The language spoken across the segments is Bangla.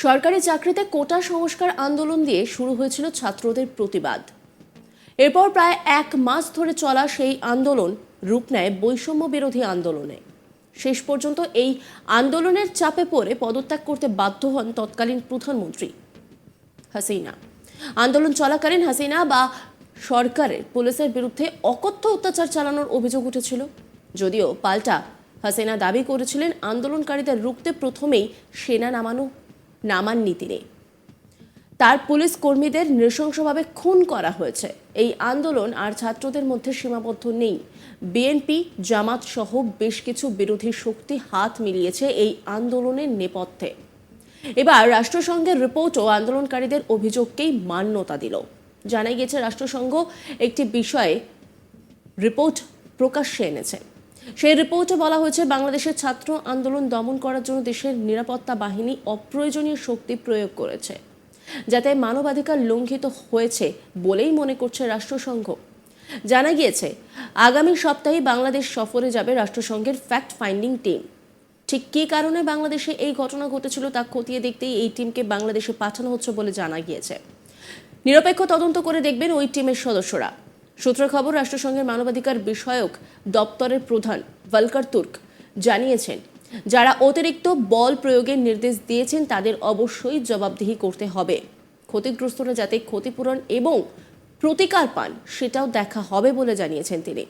সরকারি চাকরিতে কোটা সংস্কার আন্দোলন দিয়ে শুরু হয়েছিল ছাত্রদের প্রতিবাদ। এরপর প্রায় এক মাস ধরে চলা সেই আন্দোলন রূপ নেয় বৈষম্য বিরোধী আন্দোলনে। শেষ পর্যন্ত এই আন্দোলনের চাপে পড়ে পদত্যাগ করতে বাধ্য হন তৎকালীন প্রধানমন্ত্রী হাসিনা। আন্দোলন চলাকালীন হাসিনা বা সরকারের পুলিশের বিরুদ্ধে অকথ্য অত্যাচার চালানোর অভিযোগ উঠেছিল। যদিও পাল্টা হাসিনা দাবি করেছিলেন আন্দোলনকারীদের রুখতে প্রথমেই সেনা নামাননি তিনি। তার পুলিশ কর্মীদের নৃশংসভাবে খুন করা হয়েছে। এই আন্দোলন আর ছাত্রদের মধ্যে সীমাবদ্ধ নেই। বিএনপি, জামাত সহ বেশ কিছু বিরোধী শক্তি হাত মিলিয়েছে এই আন্দোলনের নেপথ্যে। এবার রাষ্ট্রসংঘের রিপোর্টও আন্দোলনকারীদের অভিযোগকেই মান্যতা দিল। জানা গিয়েছে রাষ্ট্রসংঘ একটি বিষয়ে রিপোর্ট প্রকাশ্যে এনেছে। সেই রিপোর্টে বলা হয়েছে বাংলাদেশের ছাত্র আন্দোলন দমন করার জন্য দেশের নিরাপত্তা বাহিনী অপ্রয়োজনীয় শক্তি প্রয়োগ করেছে, যাতে মানবাধিকার লঙ্ঘিত হয়েছে বলেই মনে করছে রাষ্ট্রসংঘ। জানা গিয়েছে আগামী সপ্তাহে বাংলাদেশ সফরে যাবে রাষ্ট্রসংঘের ফ্যাক্ট ফাইন্ডিং টিম। ঠিক কী কারণে বাংলাদেশে এই ঘটনা ঘটেছিল তা খতিয়ে দেখতেই এই টিমকে বাংলাদেশে পাঠানো হচ্ছে বলে জানা গিয়েছে। নিরপেক্ষ তদন্ত করে দেখবেন ওই টিমের সদস্যরা। সূত্র খবর, রাষ্ট্রসংঘের মানবাধিকার বিষয়ক দপ্তরের প্রধান ভলকার তুর্ক জানিয়েছেন, যারা অতিরিক্ত বল প্রয়োগের নির্দেশ দিয়েছেন তাদের অবশ্যই জবাবদিহি করতে হবে। ক্ষতিগ্রস্তরা যাতে ক্ষতিপূরণ এবং প্রতিকার পান সেটাও দেখা হবে বলে জানিয়েছেন তিনি।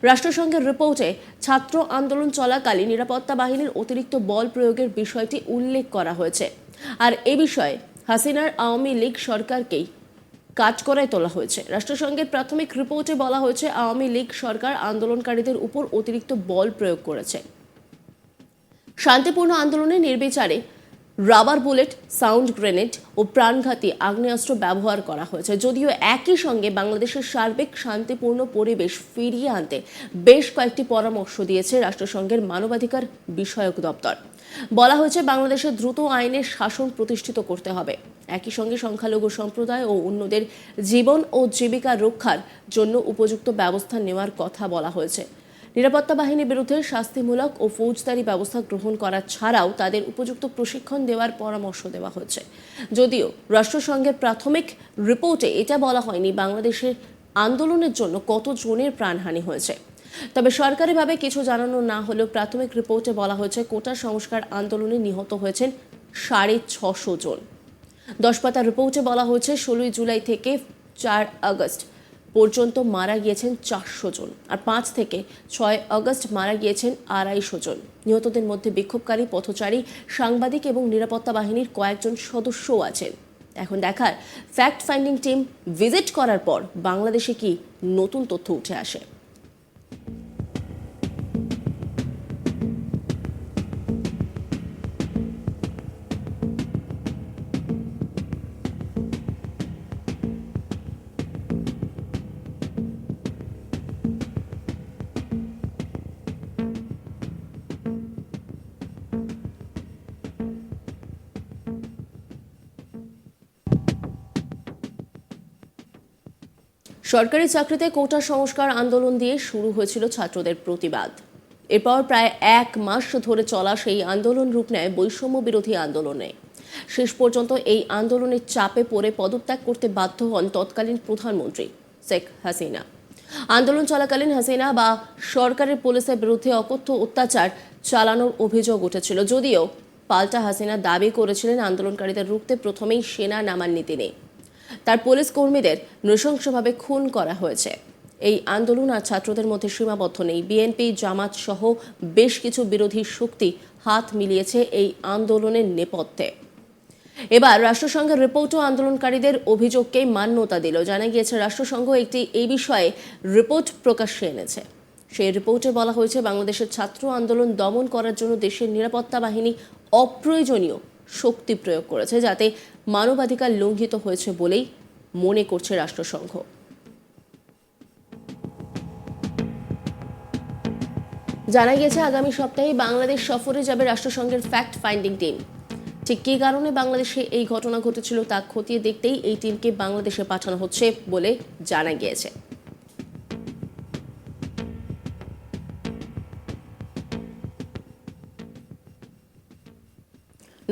রাষ্ট্রসংঘের রিপোর্টে ছাত্র আন্দোলন চলাকালীন নিরাপত্তা বাহিনীর অতিরিক্ত বল প্রয়োগের বিষয়টি উল্লেখ করা হয়েছে। আর এ বিষয়ে হাসিনার আওয়ামী লীগ সরকারকেই কাঠগড়ায় তোলা হয়েছে। রাষ্ট্রসংঘের প্রাথমিক রিপোর্টে বলা হয়েছে আওয়ামী লীগ সরকার আন্দোলনকারীদের উপর অতিরিক্ত বল প্রয়োগ করেছে। শান্তিপূর্ণ আন্দোলনে নির্বিচারে রাবার বুলেট, সাউন্ড গ্রেনেড ও প্রাণঘাতী আগ্নেয়াস্ত্র ব্যবহার করা হয়েছে। যদিও একই সঙ্গে বাংলাদেশের সার্বিক শান্তিপূর্ণ পরিবেশ ফিরিয়ে আনতে বেশ কয়েকটি পরামর্শ দিয়েছে রাষ্ট্রসংঘের মানবাধিকার বিষয়ক দপ্তর। বলা হয়েছে বাংলাদেশে দ্রুত আইনের শাসন প্রতিষ্ঠিত করতে হবে। একই সঙ্গে সংখ্যালঘু সম্প্রদায় ও অন্যদের জীবন ও জীবিকা রক্ষার জন্য উপযুক্ত ব্যবস্থা নেওয়ার কথা বলা হয়েছে। নিরাপত্তা বাহিনীর বিরুদ্ধে শাস্তিমূলক ও ফৌজদারি ব্যবস্থা গ্রহণ করা ছাড়াও তাদের উপযুক্ত প্রশিক্ষণ দেওয়ার পরামর্শ দেওয়া হয়েছে। যদিও রাষ্ট্রসংঘের প্রাথমিক রিপোর্টে এটা বলা হয়নি বাংলাদেশের আন্দোলনের জন্য কত জনের প্রাণহানি হয়েছে। তবে সরকারিভাবে কিছু জানানো না হলেও প্রাথমিক রিপোর্টে বলা হয়েছে কোটা সংস্কার আন্দোলনে নিহত হয়েছেন 650 জন। 10 পাতার রিপোর্টে বলা হয়েছে 16 জুলাই থেকে 4 আগস্ট পর্যন্ত মারা গিয়েছেন 400 জন, আর 5 থেকে 6 আগস্ট মারা গিয়েছেন 250 জন। নিহতদের মধ্যে বিক্ষোভকারী, পথচারী, সাংবাদিক এবং নিরাপত্তা বাহিনীর কয়েকজন সদস্যও আছেন। এখন দেখার ফ্যাক্ট ফাইন্ডিং টিম ভিজিট করার পর বাংলাদেশে কি নতুন তথ্য উঠে আসে। সরকারি চাকরিতে কোটা সংস্কার আন্দোলন দিয়ে শুরু হয়েছিল ছাত্রদের প্রতিবাদ। এরপর প্রায় এক মাস ধরে চলা সেই আন্দোলন রূপ নেয় বৈষম্য বিরোধী আন্দোলনে। শেষ পর্যন্ত এই আন্দোলনের চাপে পড়ে পদত্যাগ করতে বাধ্য হন তৎকালীন প্রধানমন্ত্রী শেখ হাসিনা। আন্দোলন চলাকালীন হাসিনা বা সরকারের পুলিশের বিরুদ্ধে অকথ্য অত্যাচার চালানোর অভিযোগ উঠেছিল। যদিও পাল্টা হাসিনা দাবি করেছিলেন আন্দোলনকারীদের রুখতে প্রথমেই সেনা নামাননি তিনি। তার পুলিশ কর্মীদের নৃশংসভাবে খুন করা হয়েছে। এই আন্দোলন আর ছাত্রদের মধ্যে সীমাবদ্ধ নেই। বিএনপি, জামাত সহ বেশ কিছু বিরোধী শক্তি হাত মিলিয়েছে এই আন্দোলনের নেপথ্যে। এবার রাষ্ট্রসংঘের রিপোর্টও আন্দোলনকারীদের অভিযোগকে মান্যতা দিল। জানা গিয়েছে রাষ্ট্রসংঘ একটি এই বিষয়ে রিপোর্ট প্রকাশ্যে এনেছে। সেই রিপোর্টে বলা হয়েছে বাংলাদেশের ছাত্র আন্দোলন দমন করার জন্য দেশের নিরাপত্তা বাহিনী অপ্রয়োজনীয় শক্তি প্রয়োগ করেছে, যাতে মানবাধিকার লঙ্ঘিত হয়েছে বলেই মনে করছে রাষ্ট্রসংঘ। জানা গিয়েছে আগামী সপ্তাহে বাংলাদেশ সফরে যাবে রাষ্ট্রসংঘের ফ্যাক্ট ফাইন্ডিং টিম। ঠিক কী কারণে বাংলাদেশে এই ঘটনা ঘটেছিল তা খতিয়ে দেখতেই এই টিমকে বাংলাদেশে পাঠানো হচ্ছে বলে জানা গিয়েছে।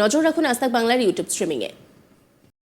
নজর রাখুন আজ তাক বাংলার ইউটিউব স্ট্রিমিংয়ে।